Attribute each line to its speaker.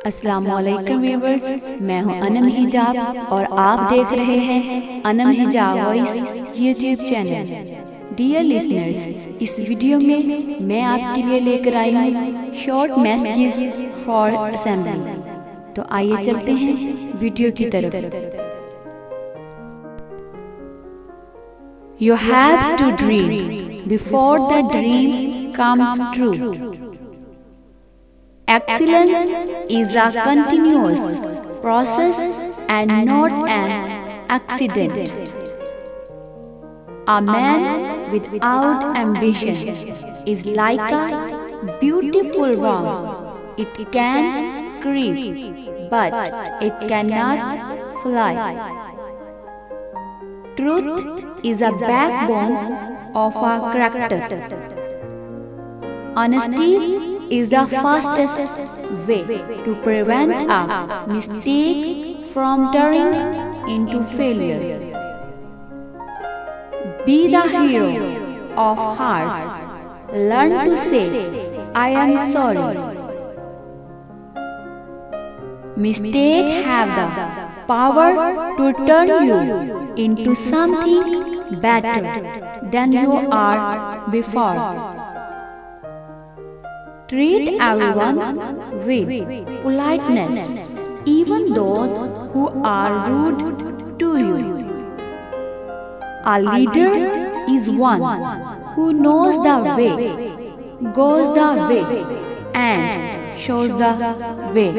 Speaker 1: अस्सलामुअलैकुम व्यूअर्स, मैं हूं अनम हिजाब और आप देख रहे हैं Anam Hijab voice YouTube channel. Dear listeners, इस वीडियो में मैं आपके लिए लेकर आई हूं शॉर्ट मैसेजेस फॉर असेंबली। तो आइए चलते हैं वीडियो की तरफ। You have to dream before the dream comes true. Excellence is a continuous process and not an accident. A man without ambition is like a beautiful worm. It can creep, but it cannot fly. Truth is a backbone of a character. Honesty is the fastest way to prevent a mistake from turning into failure. Be the hero of hearts. Learn to say, I am sorry. Mistakes have the power to turn you into something better than you are before. Treat everyone with politeness, even those who are rude to you. A leader is one who knows the way, goes the way, and shows the way.